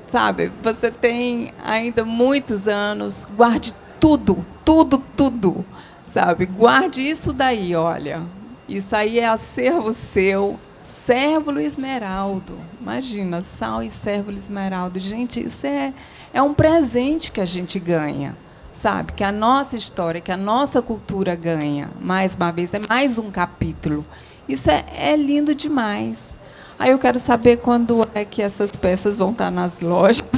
sabe, você tem ainda muitos anos, guarde tudo, tudo, tudo, sabe? Guarde isso daí, olha. Isso aí é acervo seu, Cérvulo e Esmeraldo. Imagina, sal e Cérvulo e Esmeraldo. Gente, isso é um presente que a gente ganha, sabe? Que a nossa história, que a nossa cultura ganha. Mais uma vez, é mais um capítulo. Isso é lindo demais. Aí eu quero saber quando é que essas peças vão estar nas lojas.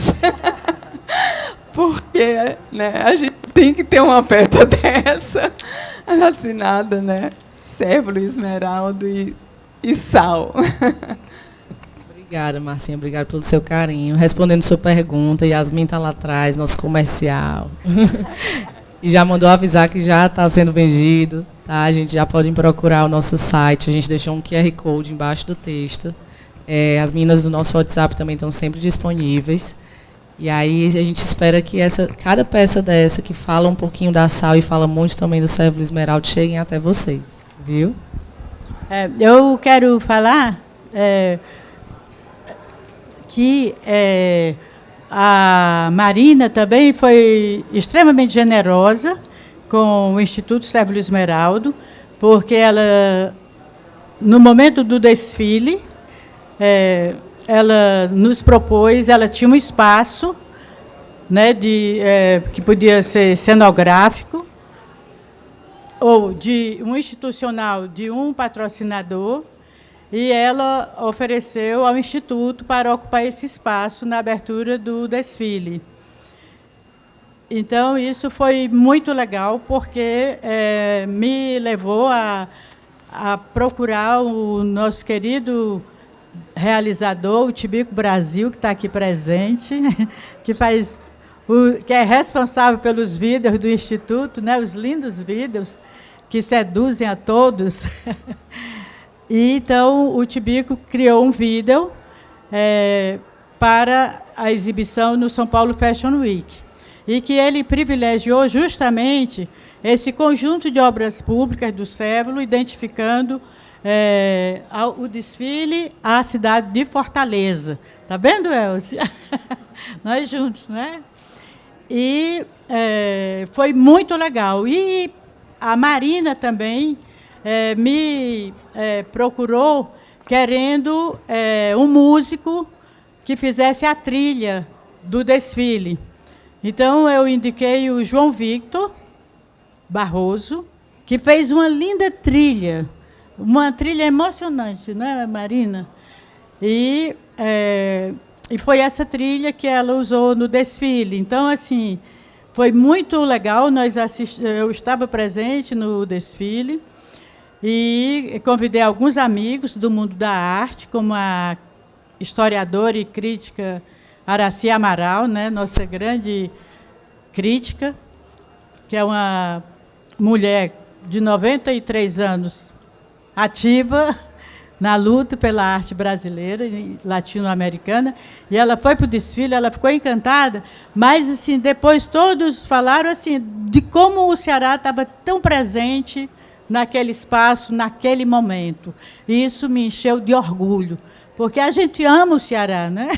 Porque, né, a gente tem que ter uma peça dessa assinada, né? Cérvulo, Esmeraldo e Sal. Obrigada, Marcinha. Obrigada pelo seu carinho. Respondendo sua pergunta, Yasmin está lá atrás, nosso comercial. E já mandou avisar que já está sendo vendido. Tá? A gente já pode procurar o nosso site. A gente deixou um QR Code embaixo do texto. As meninas do nosso WhatsApp também estão sempre disponíveis. E aí a gente espera que cada peça dessa, que fala um pouquinho da Sal e fala muito também do Cérvulo Esmeralda, cheguem até vocês. Viu? Eu quero falar que a Marina também foi extremamente generosa com o Instituto Cérvulo Esmeraldo, porque ela, no momento do desfile, ela nos propôs, ela tinha um espaço, né, que podia ser cenográfico, ou de um institucional de um patrocinador, e ela ofereceu ao Instituto para ocupar esse espaço na abertura do desfile. Então, isso foi muito legal, porque me levou a procurar o nosso querido realizador, o Tibico Brasil, que está aqui presente, que é responsável pelos vídeos do Instituto, né, os lindos vídeos que seduzem a todos. E, então, o Tibico criou um vídeo para a exibição no São Paulo Fashion Week, e que ele privilegiou justamente esse conjunto de obras públicas do Cérvulo, identificando o desfile à cidade de Fortaleza. Está vendo, Elcio? Nós juntos, né? E foi muito legal. E a Marina também me procurou querendo um músico que fizesse a trilha do desfile. Então, eu indiquei o João Victor Barroso, que fez uma linda trilha, uma trilha emocionante, né, Marina? E foi essa trilha que ela usou no desfile. Então, assim, foi muito legal. Eu estava presente no desfile e convidei alguns amigos do mundo da arte, como a historiadora e crítica Araci Amaral, né, nossa grande crítica, que é uma mulher de 93 anos, ativa na luta pela arte brasileira e latino-americana, e ela foi para o desfile, ela ficou encantada, mas assim, depois todos falaram assim, de como o Ceará estava tão presente naquele espaço, naquele momento. E isso me encheu de orgulho, porque a gente ama o Ceará, né?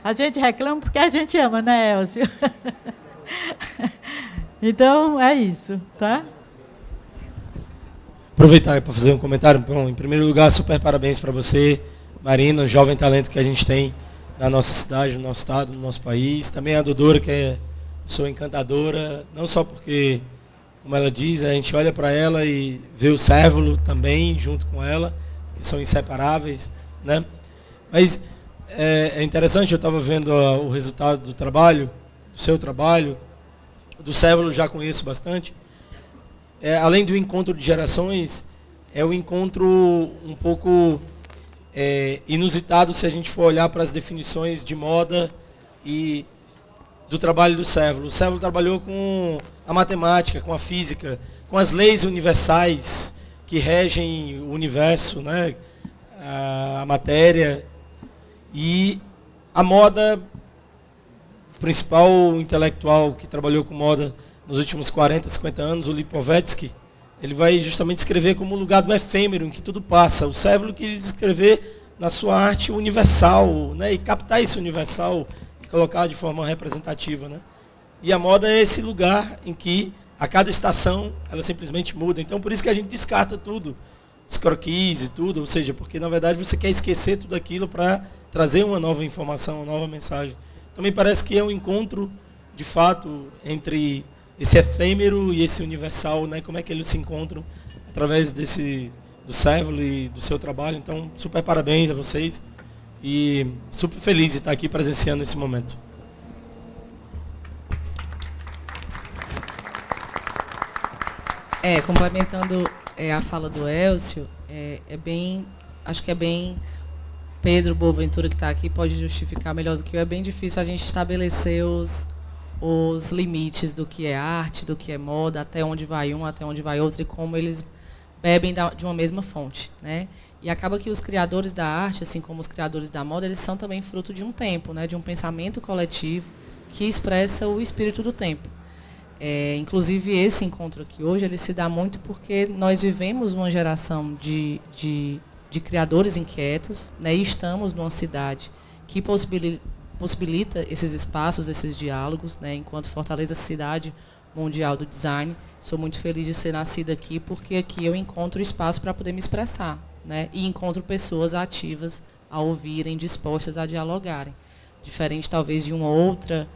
A gente reclama porque a gente ama, né, Elcio? Então, é isso, tá? Aproveitar para fazer um comentário. Bom, em primeiro lugar, super parabéns para você, Marina, o jovem talento que a gente tem na nossa cidade, no nosso estado, no nosso país. Também a Dodora, que é pessoa encantadora, não só porque, como ela diz, a gente olha para ela e vê o Cérvulo também junto com ela, que são inseparáveis, né? Mas é interessante, eu estava vendo o resultado do trabalho, do seu trabalho, do Cérvulo já conheço bastante. Além do encontro de gerações, é um encontro um pouco inusitado se a gente for olhar para as definições de moda e do trabalho do Cérvulo. O Cérvulo trabalhou com a matemática, com a física, com as leis universais que regem o universo, né? A matéria. E a moda, o principal intelectual que trabalhou com moda nos últimos 40, 50 anos, o Lipovetsky, ele vai justamente escrever como o lugar do efêmero, em que tudo passa. O Cérvulo queria descrever na sua arte o universal, né? E captar esse universal e colocar de forma representativa, né? E a moda é esse lugar em que a cada estação ela simplesmente muda. Então por isso que a gente descarta tudo, os croquis e tudo, ou seja, porque na verdade você quer esquecer tudo aquilo para trazer uma nova informação, uma nova mensagem. Então me parece que é um encontro, de fato, entre esse efêmero e esse universal, né? Como é que eles se encontram através do Cérvulo e do seu trabalho. Então, super parabéns a vocês e super feliz de estar aqui presenciando esse momento. Complementando a fala do Elcio, acho que é bem, Pedro Boaventura que está aqui pode justificar melhor do que eu, é bem difícil a gente estabelecer os limites do que é arte, do que é moda, até onde vai um, até onde vai outro, e como eles bebem de uma mesma fonte, né? E acaba que os criadores da arte, assim como os criadores da moda, eles são também fruto de um tempo, né? De um pensamento coletivo que expressa o espírito do tempo. Inclusive, esse encontro aqui hoje, ele se dá muito porque nós vivemos uma geração de criadores inquietos, né? E estamos numa cidade que possibilita esses espaços, esses diálogos, né? Enquanto Fortaleza Cidade Mundial do Design, sou muito feliz de ser nascida aqui, porque aqui eu encontro espaço para poder me expressar, né? E encontro pessoas ativas a ouvirem, dispostas a dialogarem. Diferente, talvez, de um outro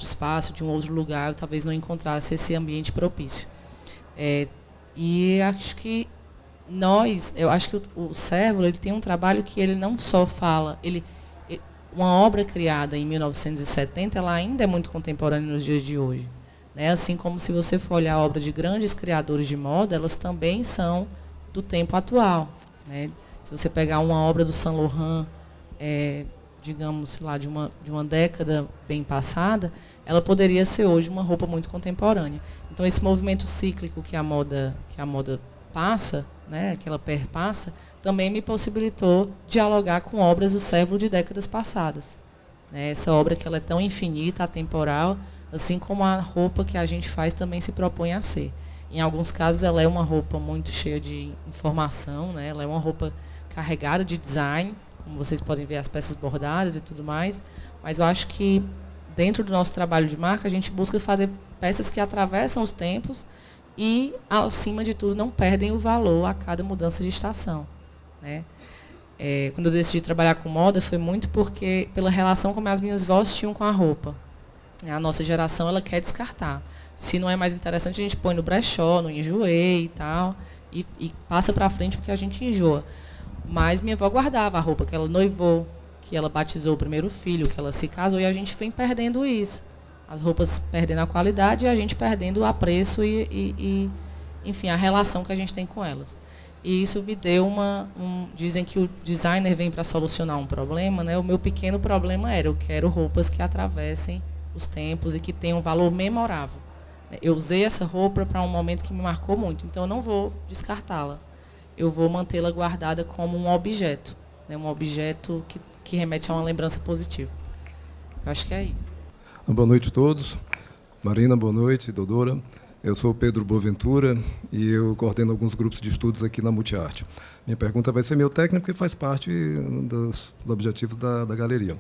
espaço, de um outro lugar, eu talvez não encontrasse esse ambiente propício. E acho que o Cérvulo, ele tem um trabalho que ele não só fala, uma obra criada em 1970, ela ainda é muito contemporânea nos dias de hoje, né? Assim como se você for olhar a obra de grandes criadores de moda, elas também são do tempo atual, né? Se você pegar uma obra do Saint Laurent, digamos, sei lá, de uma década bem passada, ela poderia ser hoje uma roupa muito contemporânea. Então esse movimento cíclico que a moda passa, né, que ela perpassa, também me possibilitou dialogar com obras do Cérvulo de décadas passadas, né? Essa obra que ela é tão infinita, atemporal, assim como a roupa que a gente faz também se propõe a ser. Em alguns casos ela é uma roupa muito cheia de informação, né? Ela é uma roupa carregada de design, como vocês podem ver as peças bordadas e tudo mais, mas eu acho que dentro do nosso trabalho de marca a gente busca fazer peças que atravessam os tempos e, acima de tudo, não perdem o valor a cada mudança de estação, né? Quando eu decidi trabalhar com moda, foi muito pela relação como as minhas vós tinham com a roupa. A nossa geração, ela quer descartar. Se não é mais interessante, a gente põe no brechó, no enjoei e tal, e passa para frente porque a gente enjoa. Mas minha avó guardava a roupa que ela noivou, que ela batizou o primeiro filho, que ela se casou, e a gente vem perdendo isso. As roupas perdendo a qualidade e a gente perdendo o apreço enfim, a relação que a gente tem com elas. E isso me deu dizem que o designer vem para solucionar um problema, né? O meu pequeno problema eu quero roupas que atravessem os tempos e que tenham um valor memorável. Eu usei essa roupa para um momento que me marcou muito, então eu não vou descartá-la. Eu vou mantê-la guardada como um objeto, né? Um objeto que remete a uma lembrança positiva. Eu acho que é isso. Boa noite a todos. Marina, boa noite. Dodora. Eu sou o Pedro Boaventura e eu coordeno alguns grupos de estudos aqui na Multiarte. Minha pergunta vai ser meio técnica, porque faz parte dos objetivos da galeria.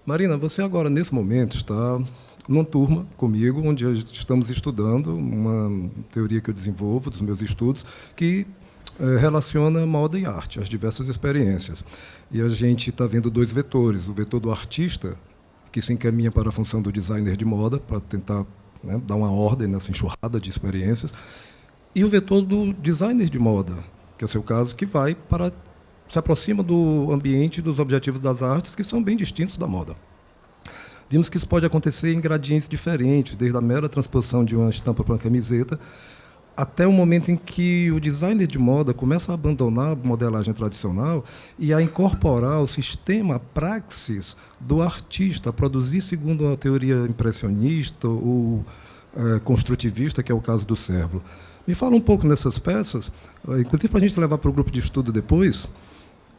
Marina, você agora, nesse momento, está numa turma comigo, onde estamos estudando uma teoria que eu desenvolvo, dos meus estudos, que relaciona moda e arte, as diversas experiências. E a gente está vendo dois vetores, o vetor do artista, que se encaminha para a função do designer de moda, para tentar, né, dar uma ordem nessa enxurrada de experiências, e o vetor do designer de moda, que é o seu caso, que se aproxima do ambiente e dos objetivos das artes, que são bem distintos da moda. Vimos que isso pode acontecer em gradientes diferentes, desde a mera transposição de uma estampa para uma camiseta, até o momento em que o designer de moda começa a abandonar a modelagem tradicional e a incorporar o sistema, a praxis do artista, a produzir segundo a teoria impressionista ou construtivista, que é o caso do Cérvulo. Me fala um pouco nessas peças, inclusive para a gente levar para o grupo de estudo depois,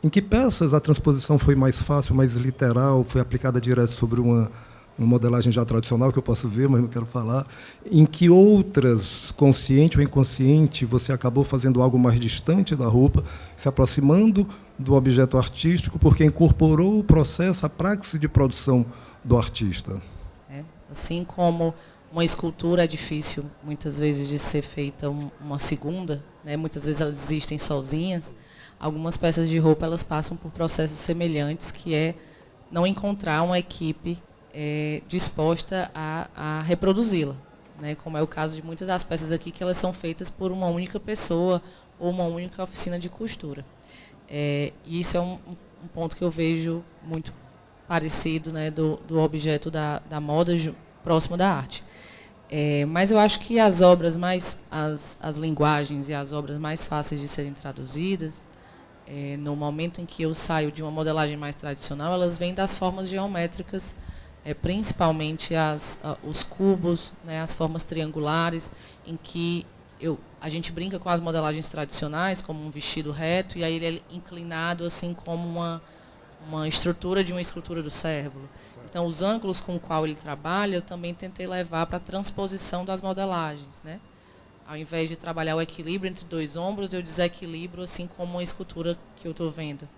em que peças a transposição foi mais fácil, mais literal, foi aplicada direto sobre uma modelagem já tradicional, que eu posso ver, mas não quero falar, em que outras, consciente ou inconsciente, você acabou fazendo algo mais distante da roupa, se aproximando do objeto artístico, porque incorporou o processo, a praxis de produção do artista. Assim como uma escultura é difícil, muitas vezes, de ser feita uma segunda, né? Muitas vezes elas existem sozinhas, algumas peças de roupa elas passam por processos semelhantes, que é não encontrar uma equipe disposta a reproduzi-la, né? Como é o caso de muitas das peças aqui, que elas são feitas por uma única pessoa ou uma única oficina de costura. E isso é um ponto que eu vejo muito parecido, né, do objeto da moda próximo da arte. Mas eu acho que as obras as linguagens e as obras mais fáceis de serem traduzidas, no momento em que eu saio de uma modelagem mais tradicional, elas vêm das formas geométricas, principalmente os cubos, né, as formas triangulares, em que a gente brinca com as modelagens tradicionais, como um vestido reto, e aí ele é inclinado assim como uma estrutura de uma escultura do Cérvulo. Então, os ângulos com o qual ele trabalha, eu também tentei levar para a transposição das modelagens, né? Ao invés de trabalhar o equilíbrio entre dois ombros, eu desequilibro assim como uma escultura que eu estou vendo.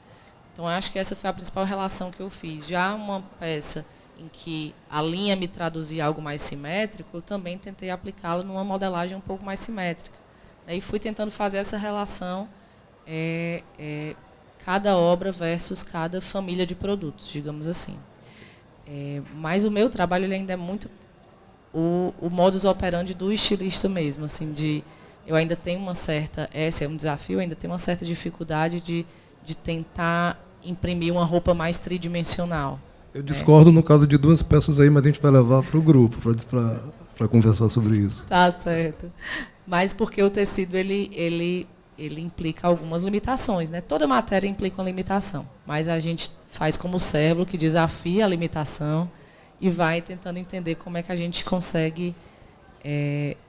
Então, eu acho que essa foi a principal relação que eu fiz. Já uma peça em que a linha me traduzia algo mais simétrico, eu também tentei aplicá-la numa modelagem um pouco mais simétrica. E fui tentando fazer essa relação, cada obra versus cada família de produtos, digamos assim. Mas o meu trabalho ele ainda é muito o modus operandi do estilista mesmo, assim, eu ainda tenho uma certa, esse é um desafio, eu ainda tenho uma certa dificuldade de tentar imprimir uma roupa mais tridimensional. Eu discordo no caso de duas peças aí, mas a gente vai levar para o grupo para conversar sobre isso. Tá certo. Mas porque o tecido ele implica algumas limitações, né? Toda matéria implica uma limitação, mas a gente faz como o Cérvulo, que desafia a limitação e vai tentando entender como é que a gente consegue,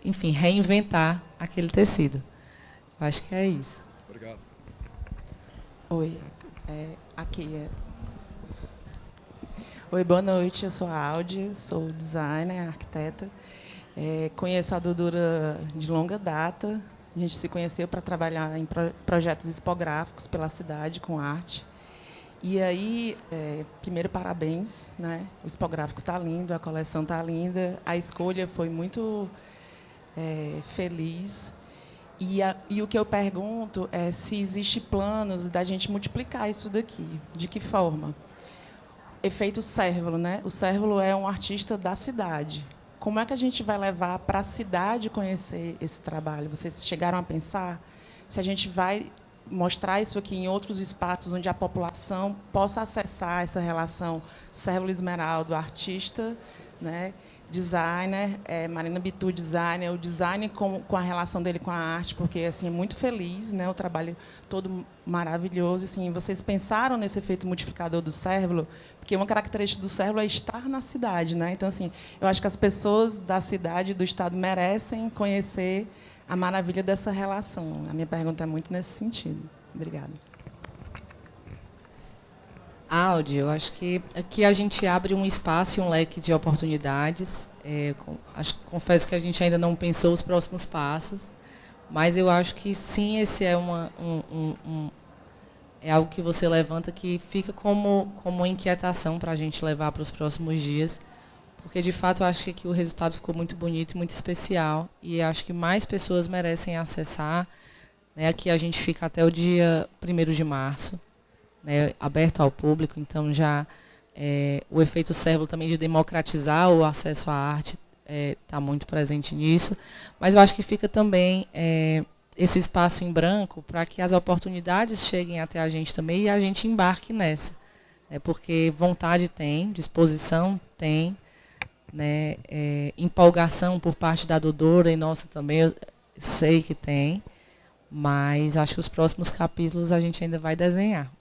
enfim, reinventar aquele tecido. Eu acho que é isso. Obrigado. Oi, Oi, boa noite, eu sou a Aldi, sou designer, arquiteta. Conheço a Dodora de longa data. A gente se conheceu para trabalhar em projetos expográficos pela cidade, com arte. E aí, primeiro, parabéns, né? O expográfico está lindo, a coleção está linda, a escolha foi muito feliz. E o que eu pergunto é se existe planos da gente multiplicar isso daqui. De que forma? Efeito Cérvulo, né? O Cérvulo é um artista da cidade. Como é que a gente vai levar para a cidade conhecer esse trabalho? Vocês chegaram a pensar se a gente vai mostrar isso aqui em outros espaços onde a população possa acessar essa relação Cérvulo Esmeralda, artista, né? Designer, Marina Bitu, designer, o design com a relação dele com a arte, porque assim é muito feliz, né? O trabalho todo maravilhoso. Assim, vocês pensaram nesse efeito multiplicador do Cérvulo? Porque uma característica do Cérvulo é estar na cidade, né? Então, assim, eu acho que as pessoas da cidade e do estado merecem conhecer a maravilha dessa relação. A minha pergunta é muito nesse sentido. Obrigada. Aldi, eu acho que aqui a gente abre um espaço e um leque de oportunidades. Confesso que a gente ainda não pensou os próximos passos, mas eu acho que sim, esse é algo que você levanta que fica como uma inquietação para a gente levar para os próximos dias, porque de fato eu acho que aqui o resultado ficou muito bonito e muito especial, e acho que mais pessoas merecem acessar, né? Aqui a gente fica até o dia 1º de março, né? Aberto ao público, então já o efeito Cérvulo também de democratizar o acesso à arte está muito presente nisso, mas eu acho que fica também esse espaço em branco para que as oportunidades cheguem até a gente também e a gente embarque nessa, né? Porque vontade tem, disposição tem, né? Empolgação por parte da Dodora e nossa também, eu sei que tem, mas acho que os próximos capítulos a gente ainda vai desenhar.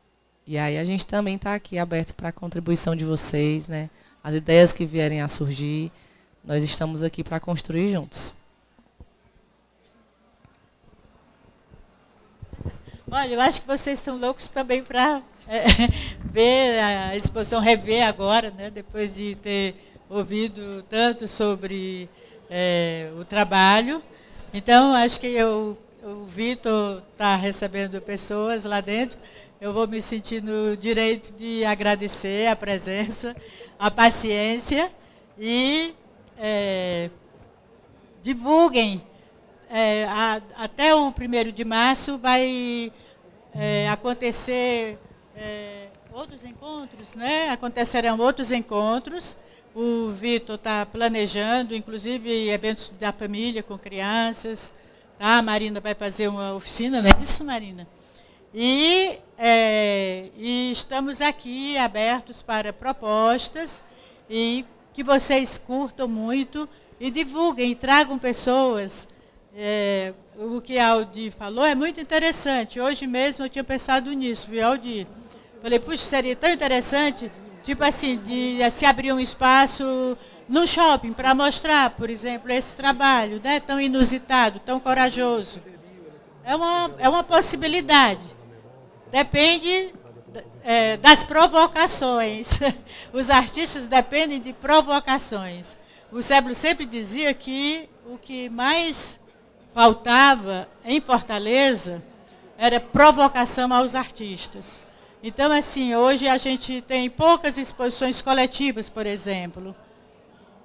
E aí a gente também está aqui aberto para a contribuição de vocês, né? As ideias que vierem a surgir, nós estamos aqui para construir juntos. Olha, eu acho que vocês estão loucos também para ver a exposição, rever agora, né? Depois de ter ouvido tanto sobre o trabalho. Então, acho que o Vitor está recebendo pessoas lá dentro. Eu vou me sentir no direito de agradecer a presença, a paciência e divulguem. Até o 1º de março vai acontecer outros encontros, né? Acontecerão outros encontros. O Vitor está planejando, inclusive, eventos da família com crianças. Tá? A Marina vai fazer uma oficina, não é isso, Marina? E estamos aqui abertos para propostas e que vocês curtam muito e divulguem, tragam pessoas. O que a Aldir falou é muito interessante. Hoje mesmo eu tinha pensado nisso, viu, Aldir? Falei, puxa, seria tão interessante, tipo assim, de se abrir um espaço no shopping para mostrar, por exemplo, esse trabalho, né, tão inusitado, tão corajoso. É uma possibilidade. Depende das provocações. Os artistas dependem de provocações. O Cérvulo sempre dizia que o que mais faltava em Fortaleza era provocação aos artistas. Então, assim, hoje a gente tem poucas exposições coletivas, por exemplo.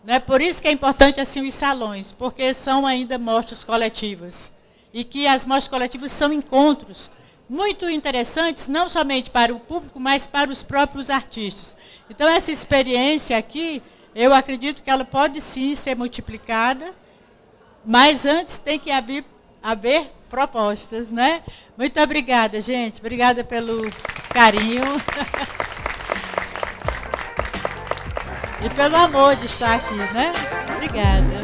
Né? Por isso que é importante assim, os salões, porque são ainda mostras coletivas. E que as mostras coletivas são encontros muito interessantes, não somente para o público, mas para os próprios artistas. Então, essa experiência aqui, eu acredito que ela pode sim ser multiplicada, mas antes tem que haver propostas, né? Muito obrigada, gente. Obrigada pelo carinho. E pelo amor de estar aqui, né? Obrigada.